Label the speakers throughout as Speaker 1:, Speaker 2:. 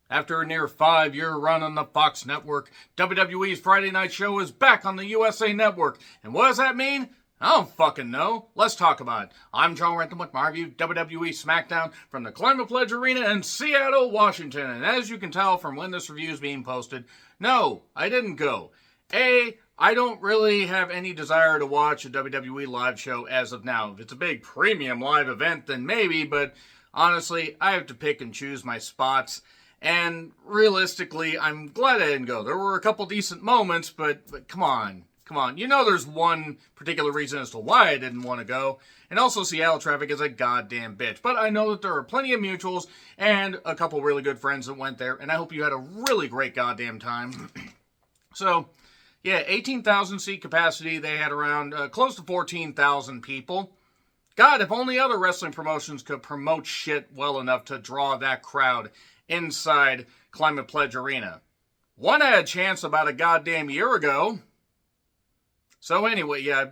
Speaker 1: After a near 5-year run on the Fox network, WWE's Friday night show is back on the USA network. And what does that mean? I don't fucking know. Let's talk about it. I'm John Rentham with my review WWE Smackdown from the Climate Pledge Arena in Seattle, Washington. And as you can tell from when this review is being posted, no, I didn't go. I don't really have any desire to watch a WWE live show as of now. If it's a big premium live event, then maybe, but honestly, I have to pick and choose my spots. And realistically, I'm glad I didn't go. There were a couple decent moments, but come on. You know there's one particular reason as to why I didn't want to go. And also Seattle traffic is a goddamn bitch. But I know that there are plenty of mutuals and a couple really good friends that went there. And I hope you had a really great goddamn time. So, yeah, 18,000 seat capacity. They had around close to 14,000 people. God, if only other wrestling promotions could promote shit well enough to draw that crowd inside Climate Pledge Arena. One had a chance about a goddamn year ago. So anyway, yeah,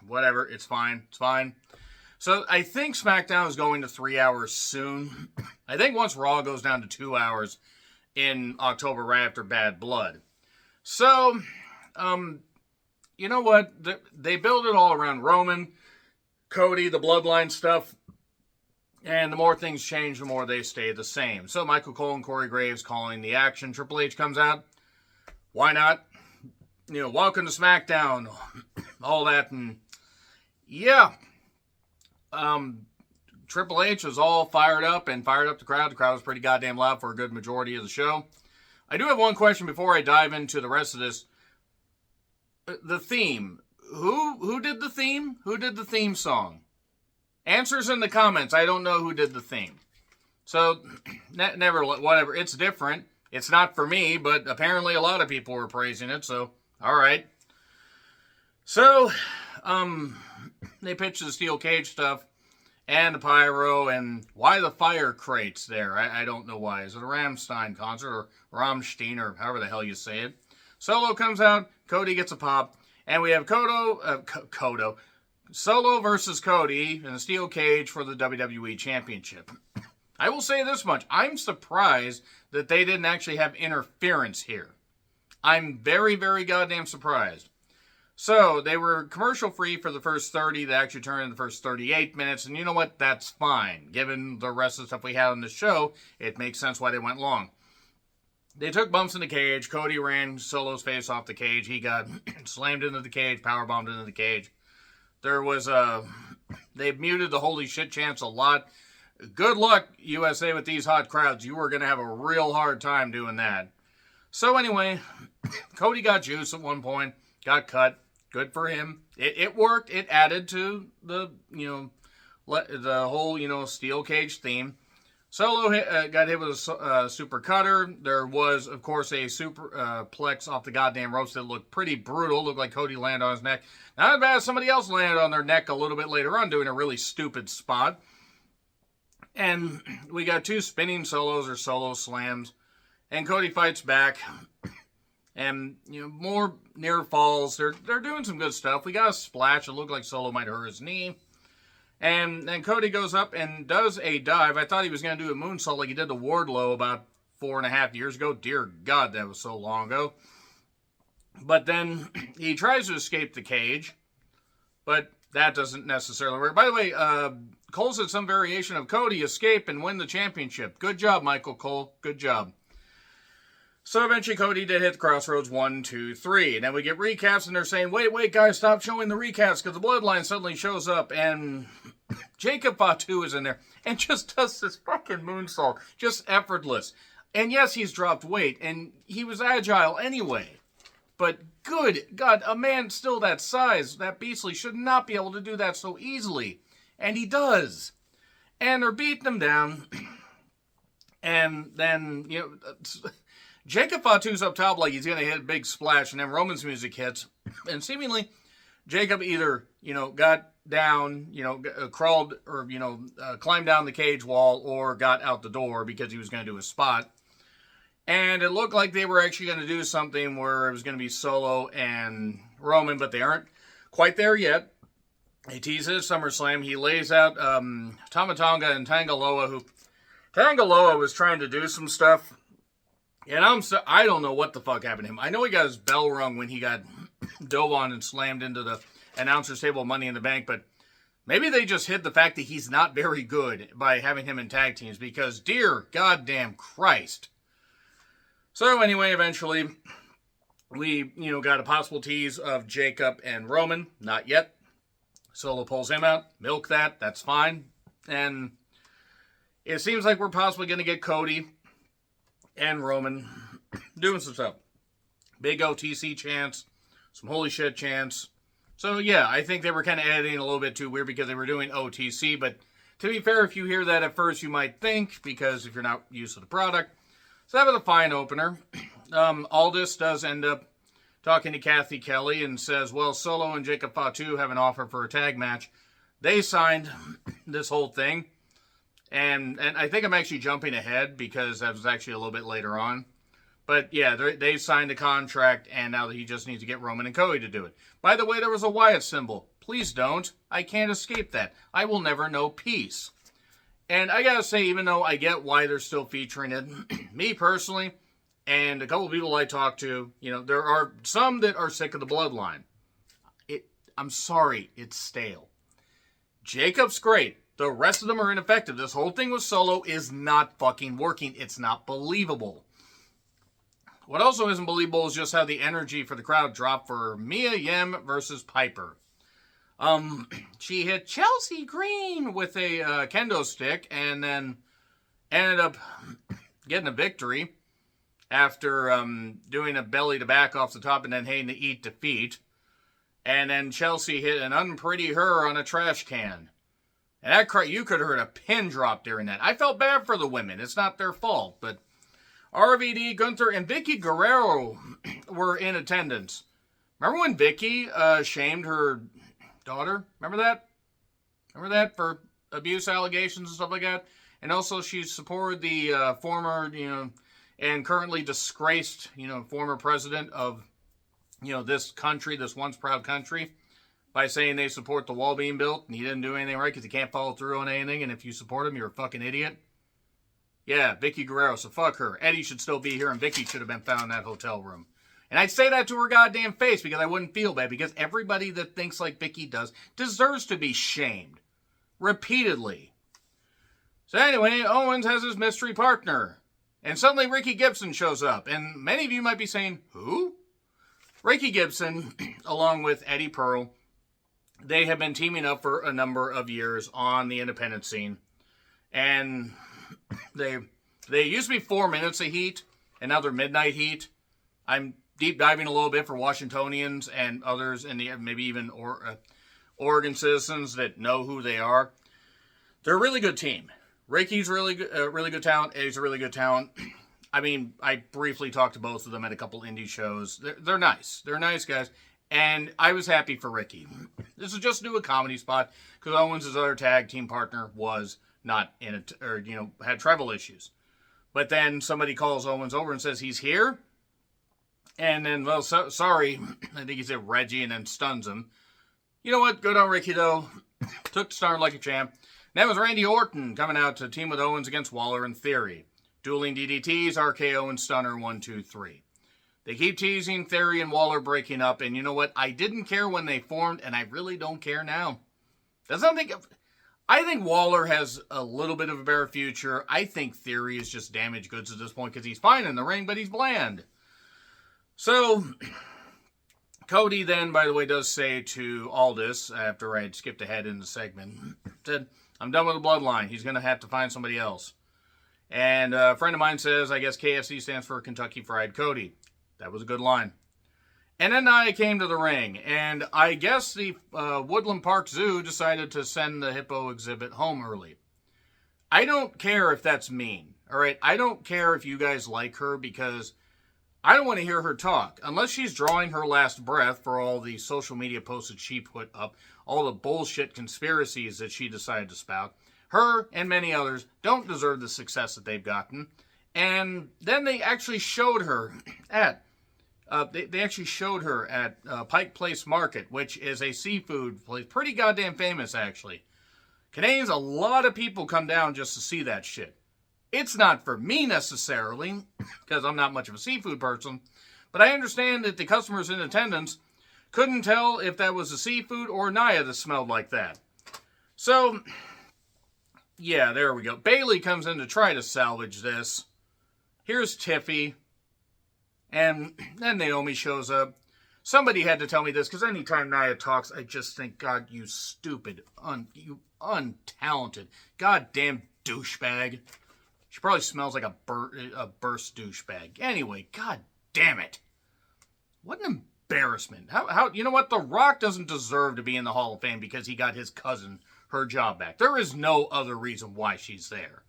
Speaker 1: whatever, it's fine. So I think SmackDown is going to 3 hours soon. I think once Raw goes down to 2 hours in October right after Bad Blood. So, you know what? They build it all around Roman, Cody, the Bloodline stuff. And the more things change, the more they stay the same. So Michael Cole and Corey Graves calling the action. Triple H comes out. Why not? Welcome to SmackDown. All that. And yeah. Triple H was all fired up and fired up the crowd. The crowd was pretty goddamn loud for a good majority of the show. I do have one question before I dive into the rest of this. The theme. Who did the theme? Who did the theme song? Answers in the comments. I don't know who did the theme. So, whatever. It's different. It's not for me, but apparently a lot of people were praising it, so, alright. So, they pitched the steel cage stuff, and the pyro, and why the fire crates there? I don't know why. Is it a Rammstein concert, or Rammstein, or however the hell you say it? Solo comes out, Cody gets a pop, and we have Solo versus Cody in a steel cage for the WWE Championship. I will say this much. I'm surprised that they didn't actually have interference here. I'm very, very goddamn surprised. So, they were commercial free for the first 30. They actually turned in the first 38 minutes. And you know what? That's fine. Given the rest of the stuff we had on the show, it makes sense why they went long. They took bumps in the cage. Cody ran Solo's face off the cage. He got slammed into the cage, powerbombed into the cage. There was they've muted the holy shit chants a lot. Good luck, USA, with these hot crowds. You are going to have a real hard time doing that. So anyway, Cody got juice at one point, got cut. Good for him. It worked. It added to the, the whole, steel cage theme. Solo got hit with a super cutter. There was, of course, a super plex off the goddamn ropes that looked pretty brutal. Looked like Cody landed on his neck. Not as bad as somebody else landed on their neck a little bit later on doing a really stupid spot. And we got 2 spinning solos or solo slams. And Cody fights back. And, more near falls. They're doing some good stuff. We got a splash. It looked like Solo might hurt his knee. And then Cody goes up and does a dive. I thought he was going to do a moonsault like he did to Wardlow about 4.5 years ago. Dear God, that was so long ago. But then he tries to escape the cage. But that doesn't necessarily work. By the way, Cole said some variation of Cody escape and win the championship. Good job, Michael Cole. Good job. So eventually Cody did hit the crossroads 1, 2, 3. And then we get recaps and they're saying, wait, guys, stop showing the recaps because the Bloodline suddenly shows up and Jacob Fatu is in there and just does this fucking moonsault. Just effortless. And yes, he's dropped weight and he was agile anyway. But good God, a man still that size, that beastly, should not be able to do that so easily. And he does. And they're beating him down. And then, Jacob Fatu's up top like he's going to hit a big splash, and then Roman's music hits. And seemingly, Jacob either, got down, crawled or, climbed down the cage wall or got out the door because he was going to do a spot. And it looked like they were actually going to do something where it was going to be Solo and Roman, but they aren't quite there yet. He teases SummerSlam. He lays out Tama Tonga and Tangaloa, who Tangaloa was trying to do some stuff And I don't know what the fuck happened to him. I know he got his bell rung when he got dove on and slammed into the announcer's table Money in the Bank, but maybe they just hid the fact that he's not very good by having him in tag teams, because dear goddamn Christ. So anyway, eventually, we, got a possible tease of Jacob and Roman. Not yet. Solo pulls him out. Milk that. That's fine. And it seems like we're possibly going to get Cody and Roman doing some stuff. Big OTC chants. Some holy shit chants. So yeah, I think they were kind of editing a little bit too weird because they were doing OTC. But to be fair, if you hear that at first, you might think, because if you're not used to the product. So that was a fine opener. Aldis does end up talking to Kathy Kelly and says, well, Solo and Jacob Fatu have an offer for a tag match. They signed this whole thing. And I think I'm actually jumping ahead because that was actually a little bit later on. But yeah, they signed a contract, and now he just needs to get Roman and Cody to do it. By the way, there was a Wyatt symbol. Please don't. I can't escape that. I will never know peace. And I gotta say, even though I get why they're still featuring it, me personally, and a couple of people I talk to, there are some that are sick of the Bloodline. I'm sorry, it's stale. Jacob's great. The rest of them are ineffective. This whole thing with Solo is not fucking working. It's not believable. What also isn't believable is just how the energy for the crowd dropped for Mia Yim versus Piper. She hit Chelsea Green with a kendo stick and then ended up getting a victory after doing a belly to back off the top and then hating to eat defeat. And then Chelsea hit an unpretty her on a trash can. And that you could have heard a pin drop during that. I felt bad for the women. It's not their fault. But RVD, Gunther, and Vicky Guerrero were in attendance. Remember when Vicky shamed her daughter? Remember that? Remember that? For abuse allegations and stuff like that? And also she supported the former, and currently disgraced, former president of, this country, this once proud country, by saying they support the wall being built, and he didn't do anything right because he can't follow through on anything, and if you support him, you're a fucking idiot. Yeah, Vicky Guerrero, so fuck her. Eddie should still be here, and Vicky should have been found in that hotel room. And I'd say that to her goddamn face because I wouldn't feel bad, because everybody that thinks like Vicky does deserves to be shamed. Repeatedly. So anyway, Owens has his mystery partner. And suddenly Ricky Gibson shows up. And many of you might be saying, who? Ricky Gibson, along with Eddie Pearl, they have been teaming up for a number of years on the independent scene. And they used to be 4 minutes of heat, and now they're midnight heat. I'm deep diving a little bit for Washingtonians and others, and maybe even Oregon citizens that know who they are. They're a really good team. Ricky's really good talent. Eddie's a really good talent. I mean, I briefly talked to both of them at a couple indie shows. They're nice. They're nice guys. And I was happy for Ricky. This is just to do a comedy spot because Owens' other tag team partner was not in it, or, had travel issues. But then somebody calls Owens over and says he's here. And then, well, sorry, I think he said Reggie, and then stuns him. You know what? Good on Ricky, though. Took the star like a champ. That was Randy Orton coming out to team with Owens against Waller and Theory. Dueling DDTs, RKO, and Stunner 1, 2, 3. They keep teasing Theory and Waller breaking up, and you know what? I didn't care when they formed, and I really don't care now. I think Waller has a little bit of a better future. I think Theory is just damaged goods at this point because he's fine in the ring, but he's bland. So, Cody then, by the way, does say to Aldis, after I had skipped ahead in the segment, said, I'm done with the Bloodline. He's going to have to find somebody else. And a friend of mine says, I guess KFC stands for Kentucky Fried Cody. That was a good line. And then I came to the ring, and I guess the Woodland Park Zoo decided to send the hippo exhibit home early. I don't care if that's mean, all right? I don't care if you guys like her, because I don't want to hear her talk. Unless she's drawing her last breath for all the social media posts that she put up, all the bullshit conspiracies that she decided to spout. Her and many others don't deserve the success that they've gotten. And then they actually showed her at Pike Place Market, which is a seafood place. Pretty goddamn famous, actually. Canadians, a lot of people come down just to see that shit. It's not for me necessarily, because I'm not much of a seafood person, but I understand that the customers in attendance couldn't tell if that was the seafood or Nia that smelled like that. So, yeah, there we go. Bayley comes in to try to salvage this. Here's Tiffy. And then Naomi shows up. Somebody had to tell me this, because anytime Nia talks, I just think, God, you stupid, you untalented, goddamn douchebag. She probably smells like a burst douchebag. Anyway, God damn it. What an embarrassment. How you know what? The Rock doesn't deserve to be in the Hall of Fame because he got his cousin her job back. There is no other reason why she's there.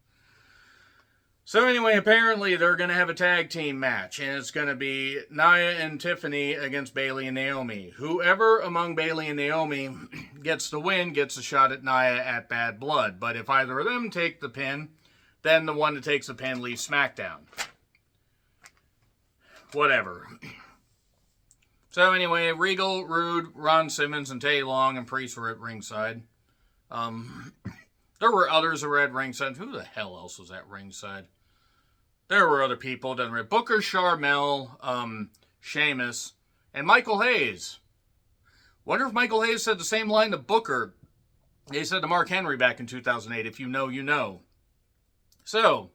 Speaker 1: So anyway, apparently they're going to have a tag team match, and it's going to be Nia and Tiffany against Bayley and Naomi. Whoever among Bayley and Naomi gets the win gets a shot at Nia at Bad Blood. But if either of them take the pin, then the one that takes the pin leaves SmackDown. Whatever. So anyway, Regal, Rude, Ron Simmons, and Teddy Long and Priest were at ringside. There were others who were at ringside. Who the hell else was at ringside? There were other people. Booker, Sharmell, Sheamus, and Michael Hayes. Wonder if Michael Hayes said the same line to Booker they said to Mark Henry back in 2008, if you know, you know. So,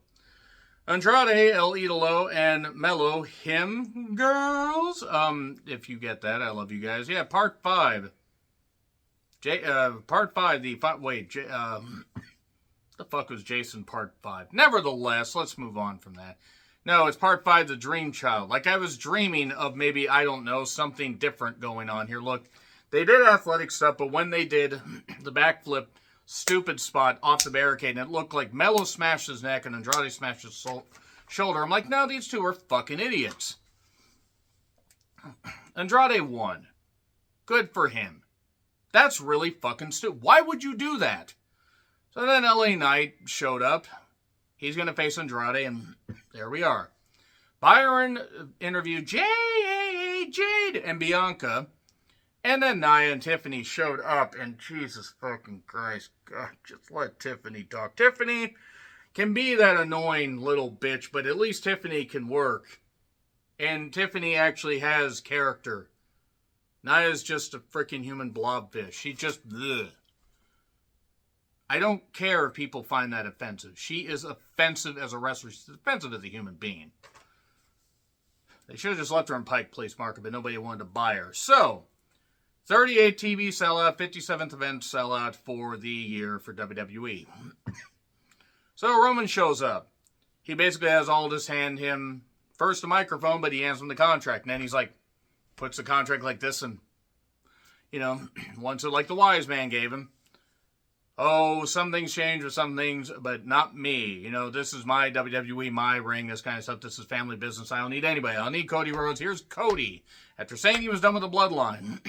Speaker 1: Andrade, El Idolo, and Melo, him girls. If you get that, I love you guys. Yeah, part 5. Part 5, the fuck was Jason part 5? Nevertheless, let's move on from that. No, it's part 5, The Dream Child. Like I was dreaming of maybe, I don't know, something different going on here. Look, they did athletic stuff, but when they did the backflip stupid spot off the barricade, and it looked like Melo smashed his neck and Andrade smashed his shoulder, I'm like, no, these two are fucking idiots. Andrade won. Good for him. That's really fucking stupid. Why would you do that? So then LA Knight showed up. He's going to face Andrade, and there we are. Byron interviewed Jade and Bianca, and then Nia and Tiffany showed up, and Jesus fucking Christ, God, just let Tiffany talk. Tiffany can be that annoying little bitch, but at least Tiffany can work. And Tiffany actually has character. Nia's just a freaking human blobfish. She just, bleh. I don't care if people find that offensive. She is offensive as a wrestler. She's offensive as a human being. They should have just left her in Pike Place Market, but nobody wanted to buy her. So, 38 TV sellout, 57th event sellout for the year for WWE. So Roman shows up. He basically has Aldis hand him first the microphone, but he hands him the contract. And then he's like, puts the contract like this and, wants it like the wise man gave him. Oh, some things change with some things, but not me. This is my WWE, my ring, this kind of stuff. This is family business. I don't need anybody. I don't need Cody Rhodes. Here's Cody. After saying he was done with the Bloodline.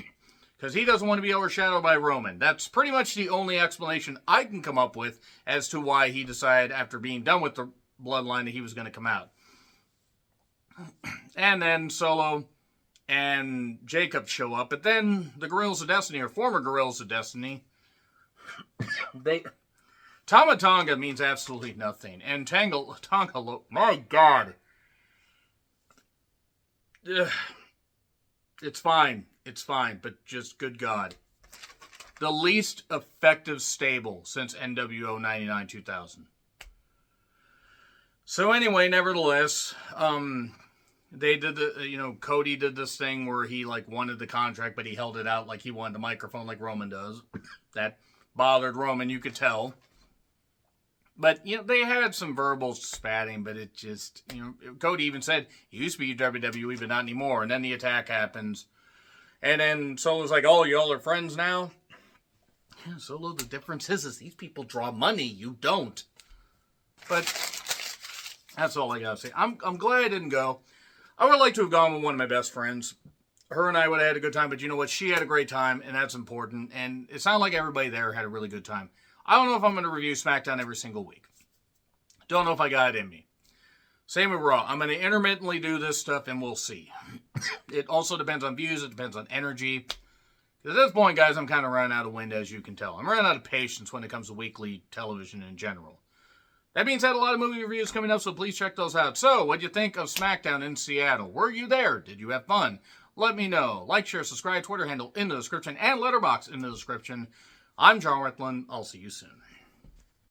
Speaker 1: Because he doesn't want to be overshadowed by Roman. That's pretty much the only explanation I can come up with as to why he decided after being done with the Bloodline that he was going to come out. And then Solo and Jacob show up. But then the Guerrillas of Destiny, or former Guerrillas of Destiny, Tama Tonga means absolutely nothing. And Tonga, my God. It's fine. It's fine, but just good God. The least effective stable since NWO 99-2000. So anyway, nevertheless, they did Cody did this thing where he wanted the contract, but he held it out like he wanted the microphone like Roman does. That bothered Roman, you could tell. But, they had some verbal spatting, but it just, Cody even said, he used to be WWE, but not anymore. And then the attack happens. And then Solo's like, oh, y'all are friends now? Yeah, Solo, the difference is these people draw money. You don't. But that's all I got to say. I'm glad I didn't go. I would like to have gone with one of my best friends. Her and I would have had a good time, but you know what? She had a great time, and that's important. And it sounded like everybody there had a really good time. I don't know if I'm going to review SmackDown every single week. Don't know if I got it in me. Same with Raw. I'm going to intermittently do this stuff, and we'll see. It also depends on views. It depends on energy. At this point, guys, I'm kind of running out of wind, as you can tell. I'm running out of patience when it comes to weekly television in general. That being said, a lot of movie reviews coming up, so please check those out. So, what'd you think of Smackdown in Seattle? Were you there? Did you have fun? Let me know. Like, share, subscribe, Twitter handle in the description, and letterbox in the description. I'm John Rethland. I'll see you soon.